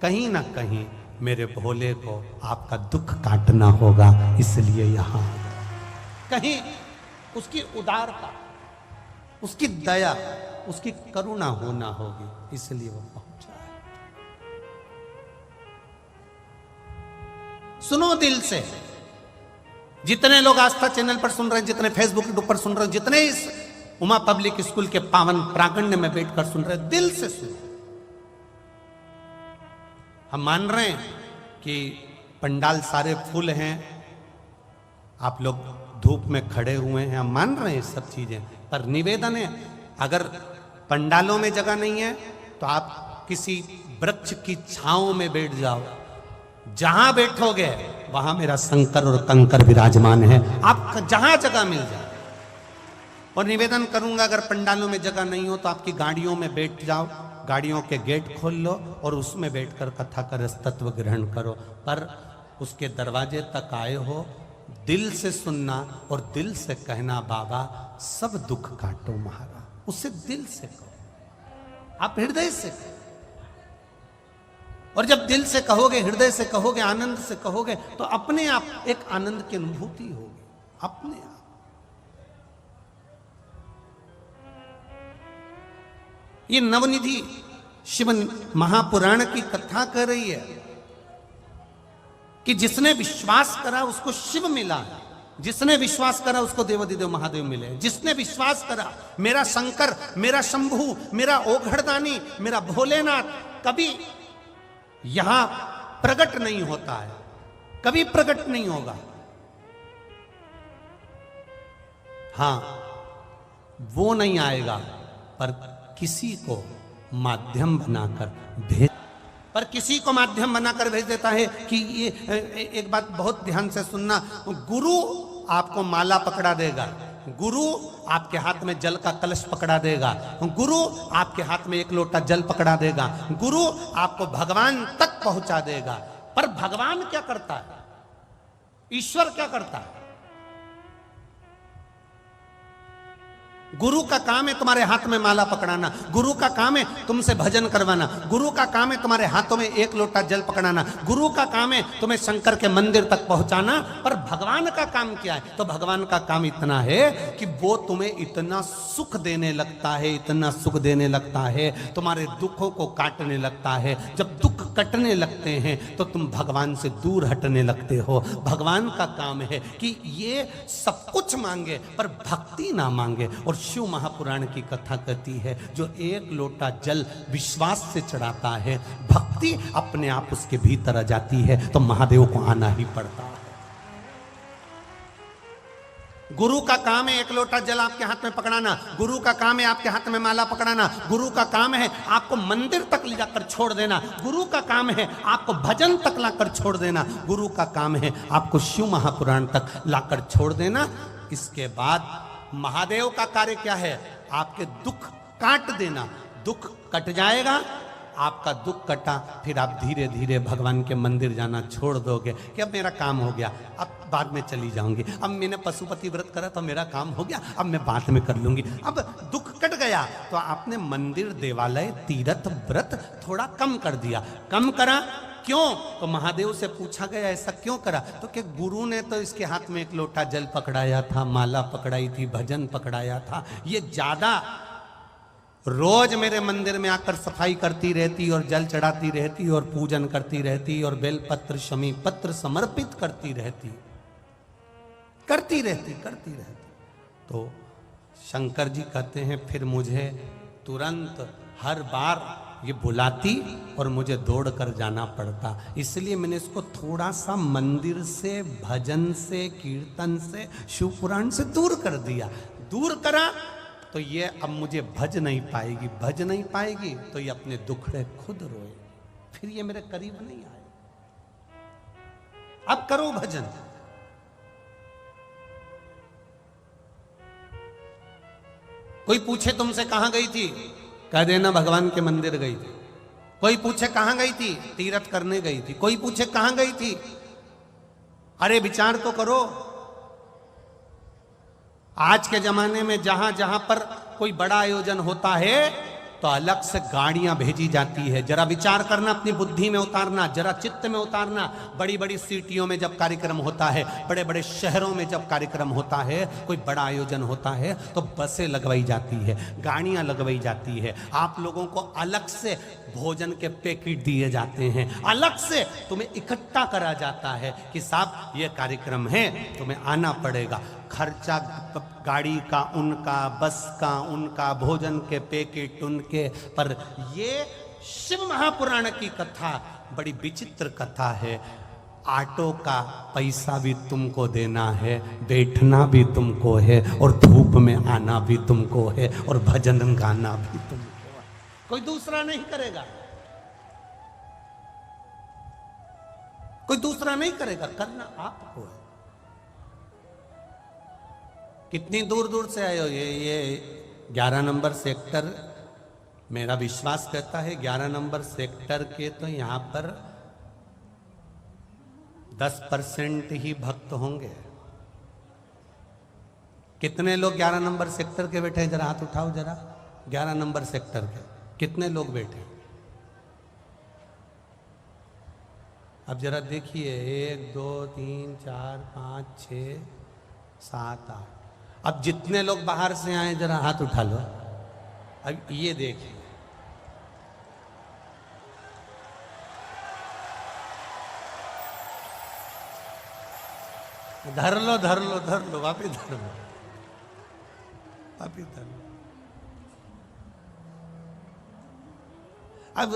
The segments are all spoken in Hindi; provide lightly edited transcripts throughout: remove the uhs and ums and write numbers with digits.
कहीं ना कहीं मेरे भोले को आपका दुख काटना होगा, इसलिए यहां कहीं उसकी उदारता, उसकी दया, उसकी करुणा होना होगी, इसलिए वो पहुंचा है। सुनो दिल से, जितने लोग आस्था चैनल पर सुन रहे हैं, जितने फेसबुक के ऊपर सुन रहे हैं, जितने इस उमा पब्लिक स्कूल के पावन प्रांगण में बैठकर सुन रहे हैं, दिल से सुनो। हम मान रहे हैं कि पंडाल सारे फुल हैं, आप लोग धूप में खड़े हुए हैं, हम मान रहे हैं सब चीजें, पर निवेदन है, अगर पंडालों में जगह नहीं है तो आप किसी वृक्ष की छांव में बैठ जाओ, जहां बैठोगे वहां मेरा शंकर और कंकर विराजमान है, आप जहां जगह मिल जाए। और निवेदन करूंगा, अगर पंडालों में जगह नहीं हो तो आपकी गाड़ियों में बैठ जाओ, गाड़ियों के गेट खोल लो और उसमें बैठकर कथा का रस तत्व ग्रहण करो, पर उसके दरवाजे तक आए हो, दिल से सुनना और दिल से कहना, बाबा सब दुख काटो महाराज, उसे दिल से कहो, आप हृदय से कहो। और जब दिल से कहोगे, हृदय से कहोगे, आनंद से कहोगे, तो अपने आप एक आनंद की अनुभूति होगी, अपने आप। ये नवनिधि शिव महापुराण की कथा कर रही है कि जिसने विश्वास करा उसको शिव मिला, जिसने विश्वास करा उसको देवाधिदेव महादेव मिले, जिसने विश्वास करा मेरा शंकर, मेरा शंभू, मेरा ओघड़दानी, मेरा भोलेनाथ कभी यहां प्रकट नहीं होता है, कभी प्रकट नहीं होगा। हां, वो नहीं आएगा, पर किसी को माध्यम बनाकर भेज, पर किसी को माध्यम बनाकर भेज देता है कि ये एक बात बहुत ध्यान से सुनना, गुरु आपको माला पकड़ा देगा, गुरु आपके हाथ में जल का कलश पकड़ा देगा, गुरु आपके हाथ में एक लोटा जल पकड़ा देगा, गुरु आपको भगवान तक पहुंचा देगा। पर भगवान क्या करता है, ईश्वर क्या करता है? गुरु का काम है तुम्हारे हाथ में माला पकड़ाना, गुरु का काम है तुमसे भजन करवाना, गुरु का काम है तुम्हारे हाथों में एक लोटा जल पकड़ाना, गुरु का काम है तुम्हें शंकर के मंदिर तक पहुंचाना। पर भगवान का काम क्या है? तो भगवान का काम इतना है कि वो तुम्हें इतना सुख देने लगता है, इतना सुख देने लगता है, तुम्हारे दुखों को काटने लगता है। जब दुख कटने लगते हैं तो तुम भगवान से दूर हटने लगते हो। भगवान का काम है कि ये सब कुछ मांगे पर भक्ति ना मांगे। और शिव महापुराण की कथा कहती है, जो एक लोटा जल विश्वास से चढ़ाता है, भक्ति अपने आप उसके भीतर आ जाती है, तो महादेव को आना ही पड़ता है। गुरु का काम है एक लोटा जल आपके हाथ में पकड़ाना, गुरु का काम है आपके हाथ में माला पकड़ाना, गुरु का काम है आपको मंदिर तक ले जाकर छोड़ देना, गुरु का काम है आपको भजन तक लाकर छोड़ देना, गुरु का काम है आपको शिव महापुराण तक लाकर छोड़ देना। इसके बाद महादेव का कार्य क्या है? आपके दुख काट देना। दुख कट जाएगा, आपका दुख कटा, फिर आप धीरे धीरे भगवान के मंदिर जाना छोड़ दोगे कि अब मेरा काम हो गया, अब बाद में चली जाऊंगी, अब मैंने पशुपति व्रत करा तो मेरा काम हो गया, अब मैं बाद में कर लूंगी। अब दुख कट गया तो आपने मंदिर, देवालय, तीर्थ, व्रत थोड़ा कम कर दिया। कम करा क्यों? तो महादेव से पूछा गया ऐसा क्यों करा? तो कि गुरु ने तो इसके हाथ में एक लोटा जल पकड़ाया था, माला पकड़ाई थी, भजन पकड़ाया था, ये ज्यादा रोज मेरे मंदिर में आकर सफाई करती रहती और जल चढ़ाती रहती और पूजन करती रहती और बेलपत्र, शमी पत्र समर्पित करती रहती। तो शंकर जी कहते हैं, फिर मुझे तुरंत हर बार ये बुलाती और मुझे दौड़ कर जाना पड़ता, इसलिए मैंने इसको थोड़ा सा मंदिर से, भजन से, कीर्तन से, शिव पुराण से दूर कर दिया। दूर करा तो ये अब मुझे भज नहीं पाएगी, भज नहीं पाएगी तो ये अपने दुखड़े खुद रोए, फिर ये मेरे करीब नहीं आए। अब करो भजन। कोई पूछे तुमसे कहां गई थी, कह देना भगवान के मंदिर गई थी। कोई पूछे कहां गई थी, तीर्थ करने गई थी। कोई पूछे कहां गई थी, अरे विचार तो करो। आज के जमाने में जहां जहां पर कोई बड़ा आयोजन होता है तो अलग से गाड़ियां भेजी जाती है। जरा विचार करना, अपनी बुद्धि में उतारना, जरा चित्त में उतारना। बड़ी बड़ी सिटियों में जब कार्यक्रम होता है, बड़े बड़े शहरों में जब कार्यक्रम होता है, कोई बड़ा आयोजन होता है, तो बसें लगवाई जाती है, गाड़ियां लगवाई जाती है। आप लोगों को अलग से भोजन के पैकेट दिए जाते हैं, अलग से तुम्हें इकट्ठा करा जाता है कि साहब ये कार्यक्रम है, तुम्हें आना पड़ेगा। खर्चा गाड़ी का उनका, बस का उनका, भोजन के पैकेट उनके। पर ये शिव महापुराण की कथा बड़ी विचित्र कथा है। ऑटो का पैसा भी तुमको देना है, बैठना भी तुमको है, और धूप में आना भी तुमको है, और भजन गाना भी तुमको है। कोई दूसरा नहीं करेगा, कोई दूसरा नहीं करेगा, करना आपको है। कितनी दूर दूर से आए हो। ये 11 नंबर सेक्टर, मेरा विश्वास कहता है 11 नंबर सेक्टर के तो यहां पर 10% ही भक्त होंगे। कितने लोग 11 नंबर सेक्टर के बैठे हैं? जरा हाथ उठाओ जरा। 11 नंबर सेक्टर के कितने लोग बैठे? अब जरा देखिए, 1 2 3 4 5 6 7 8। अब जितने लोग बाहर से आए जरा हाथ उठा लो। अब ये देखिए, धर लो धर लो धर लो, वापिस धर लो, वापिस धर लो। अब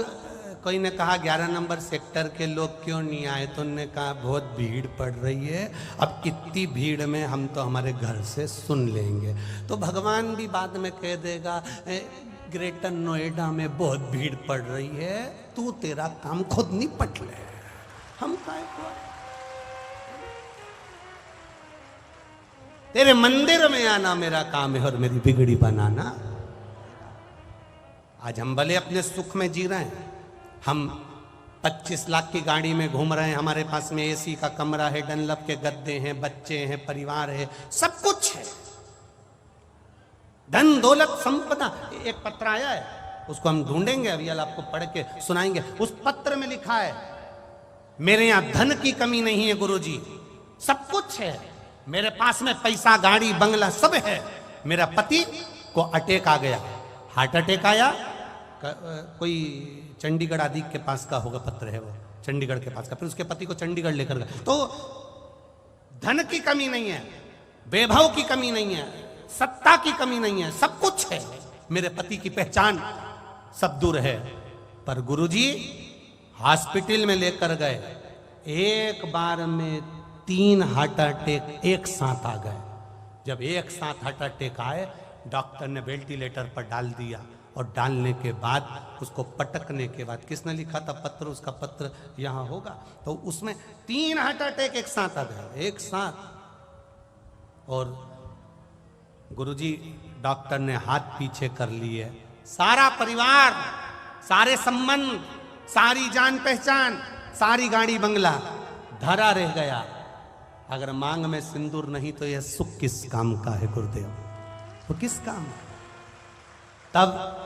कोई ने कहा 11 नंबर सेक्टर के लोग क्यों नहीं आए? तो उन्होंने कहा बहुत भीड़ पड़ रही है। अब इतनी भीड़ में हम तो हमारे घर से सुन लेंगे। तो भगवान भी बाद में कह देगा ग्रेटर नोएडा में बहुत भीड़ पड़ रही है, तू तेरा काम खुद निपट ले, हम काहे को? तेरे मंदिर में आना मेरा काम है और मेरी बिगड़ी बनाना। आज हम भले अपने सुख में जी रहे हैं, हम 25 लाख की गाड़ी में घूम रहे हैं, हमारे पास में एसी का कमरा है, डनलप के गद्दे हैं, बच्चे हैं, परिवार है, सब कुछ है, धन दौलत संपदा। एक पत्र आया है, उसको हम ढूंढेंगे, अभी आपको पढ़ के सुनाएंगे। उस पत्र में लिखा है, मेरे यहां धन की कमी नहीं है गुरुजी, सब कुछ है, मेरे पास में पैसा, गाड़ी, बंगला सब है। मेरा पति को अटैक आ गया, हार्ट अटैक आया। कोई चंडीगढ़ आदि के पास का होगा पत्र है वो, चंडीगढ़ के पास का। फिर उसके पति को चंडीगढ़ लेकर गया। तो धन की कमी नहीं है, वैभव की कमी नहीं है, सत्ता की कमी नहीं है, सब कुछ है। मेरे पति की पहचान सब दूर है। पर गुरुजी हॉस्पिटल में लेकर गए, एक बार में 3 हार्ट अटैक एक साथ आ गए। जब एक साथ हार्ट अटैक आए, डॉक्टर ने वेंटिलेटर पर डाल दिया, और डालने के बाद उसको पटकने के बाद, किसने लिखा था पत्र, उसका पत्र यहाँ होगा, तो उसमें 3 हार्ट अटैक एक साथ आ गए, एक साथ। और गुरुजी डॉक्टर ने हाथ पीछे कर लिए, सारा परिवार, सारे संबंध, सारी जान पहचान, सारी गाड़ी बंगला धरा रह गया। अगर मांग में सिंदूर नहीं तो यह सुख किस काम का है गुरुदेव? वो किस काम? तब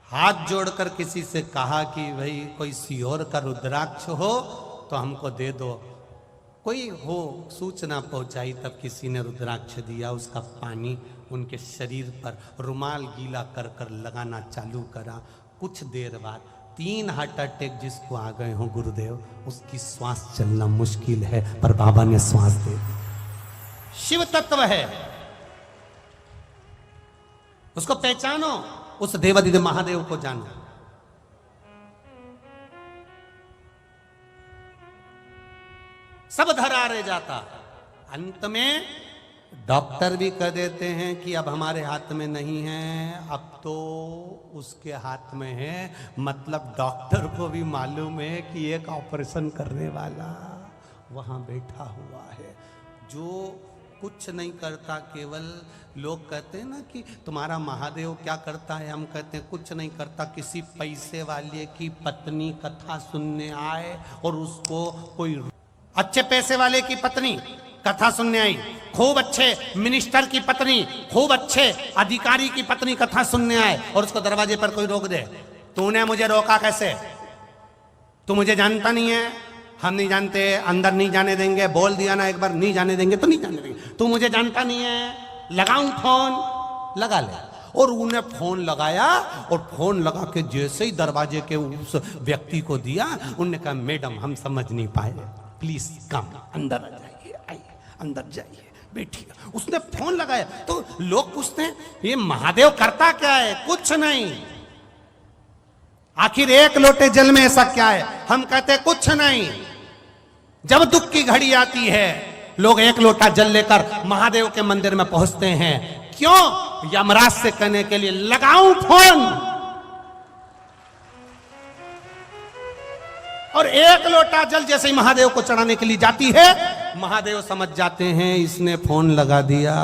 हाथ जोड़कर किसी से कहा कि भाई कोई सियोर का रुद्राक्ष हो तो हमको दे दो। कोई हो सूचना पहुंचाई, तब किसी ने रुद्राक्ष दिया, उसका पानी उनके शरीर पर रुमाल गीला कर कर लगाना चालू करा। कुछ देर बाद 3 हार्ट अटैक जिसको आ गए हो गुरुदेव, उसकी श्वास चलना मुश्किल है, पर बाबा ने श्वास दे दी। शिव तत्व है, उसको पहचानो, उस देवादिदेव महादेव को जानो। सब धरा रह जाता। अंत में डॉक्टर भी कह देते हैं कि अब हमारे हाथ में नहीं है, अब तो उसके हाथ में है। मतलब डॉक्टर को भी मालूम है कि एक ऑपरेशन करने वाला वहां बैठा हुआ है जो कुछ नहीं करता। केवल लोग कहते हैं ना कि तुम्हारा महादेव क्या करता है, हम कहते हैं कुछ नहीं करता। किसी पैसे वाले की पत्नी कथा सुनने आए और उसको कोई अच्छे पैसे वाले की पत्नी कथा सुनने आई, खूब अच्छे मिनिस्टर की पत्नी, खूब अच्छे अधिकारी की पत्नी कथा सुनने आए और उसको दरवाजे पर कोई रोक दे। तूने मुझे रोका कैसे? तू मुझे जानता नहीं है? हम नहीं जानते, अंदर नहीं जाने देंगे। बोल दिया ना एक बार, नहीं जाने देंगे तो नहीं जाने देंगे। तू मुझे जानता नहीं है, लगाऊं फोन? लगा ले। और उन्हें फोन लगाया और फोन लगा के जैसे ही दरवाजे के उस व्यक्ति को दिया, उन्होंने कहा मैडम हम समझ नहीं पाए, प्लीज कम, अंदर आ जाइए, आइए अंदर जाइए, बैठिए। उसने फोन लगाया तो लोग पूछते हैं ये महादेव करता क्या है? कुछ नहीं, आखिर एक लोटे जल में ऐसा क्या है? हम कहते कुछ नहीं। जब दुख की घड़ी आती है लोग एक लोटा जल लेकर महादेव के मंदिर में पहुंचते हैं। क्यों? यमराज से कहने के लिए लगाऊं फोन। और एक लोटा जल जैसे ही महादेव को चढ़ाने के लिए जाती है, महादेव समझ जाते हैं इसने फोन लगा दिया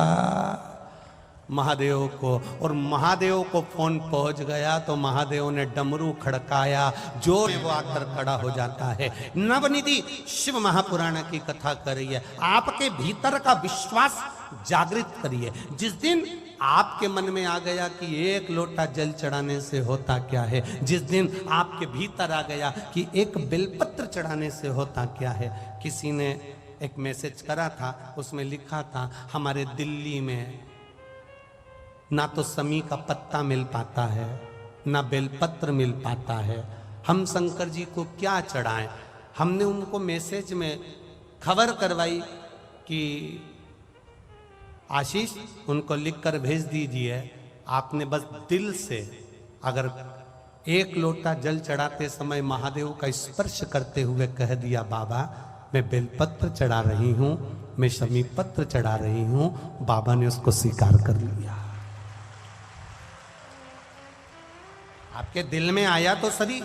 महादेव को। और महादेव को फोन पहुंच गया तो महादेव ने डमरू खड़काया, जोर वो आकर खड़ा हो जाता है। नवनिधि शिव महापुराण की कथा कर रही है, आपके भीतर का विश्वास जागृत करिए। जिस दिन आपके मन में आ गया कि एक लोटा जल चढ़ाने से होता क्या है, जिस दिन आपके भीतर आ गया कि एक बेलपत्र चढ़ाने से होता क्या है। किसी ने एक मैसेज करा था, उसमें लिखा था हमारे दिल्ली में ना तो समी का पत्ता मिल पाता है, ना बेलपत्र मिल पाता है, हम शंकर जी को क्या चढ़ाएं। हमने उनको मैसेज में खबर करवाई कि आशीष उनको लिखकर भेज दीजिए, आपने बस दिल से अगर एक लोटा जल चढ़ाते समय महादेव का स्पर्श करते हुए कह दिया बाबा मैं बेलपत्र चढ़ा रही हूं, मैं शमी पत्र चढ़ा रही हूं, बाबा ने उसको स्वीकार कर लिया। आपके दिल में आया तो सही,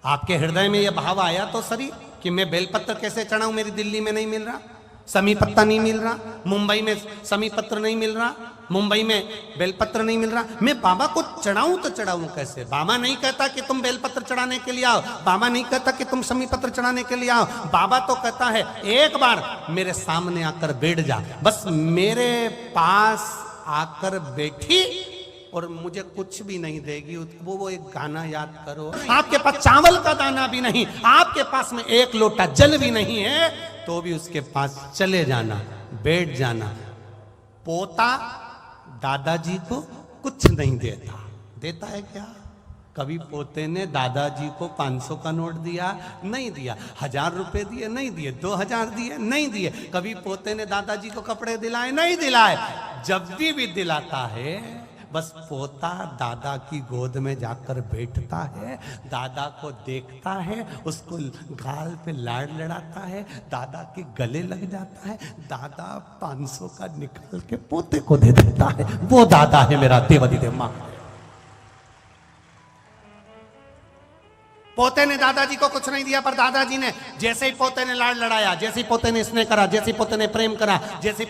आपके हृदय में यह भाव आया तो सही कि मैं बेलपत्र कैसे चढ़ाऊं, मेरी दिल्ली में नहीं मिल रहा, समी पत्ता नहीं मिल रहा, मुंबई में समी पत्र नहीं मिल रहा, मुंबई में बेलपत्र नहीं मिल रहा, मैं बाबा को चढ़ाऊं तो चढ़ाऊं कैसे? बाबा नहीं कहता कि तुम बेलपत्र चढ़ाने के लिए आओ, बाबा नहीं कहता कि तुम समी पत्र चढ़ाने के लिए आओ। बाबा तो कहता है एक बार मेरे सामने आकर बैठ जा, बस मेरे पास आकर बैठी और मुझे कुछ भी नहीं देगी। वो एक गाना याद करो, आपके पास चावल का दाना भी नहीं, आपके पास में एक लोटा जल भी नहीं है, तो भी उसके पास चले जाना, बैठ जाना। पोता दादाजी को कुछ नहीं देता, देता है क्या? कभी पोते ने दादाजी को 500 का नोट दिया? नहीं दिया। 1000 रुपए दिए? नहीं दिए। 2000 दिए? नहीं दिए। कभी पोते ने दादाजी को कपड़े दिलाए? नहीं दिलाए। जब भी दिलाता है बस पोता दादा की गोद में जाकर बैठता है, दादा को देखता है, उसको गाल पे लाड़ लड़ाता है, दादा के गले लग जाता है, दादा 500 का निकाल के पोते को दे देता है। वो दादा है मेरा देवादिदेव मां। पोते ने दादाजी को कुछ नहीं दिया, पर दादाजी ने जैसे ही पोते ने लाड़ लड़ाया, जैसे ही पोते ने स्नेह करा, जैसे ही पोते ने प्रेम करा, जैसे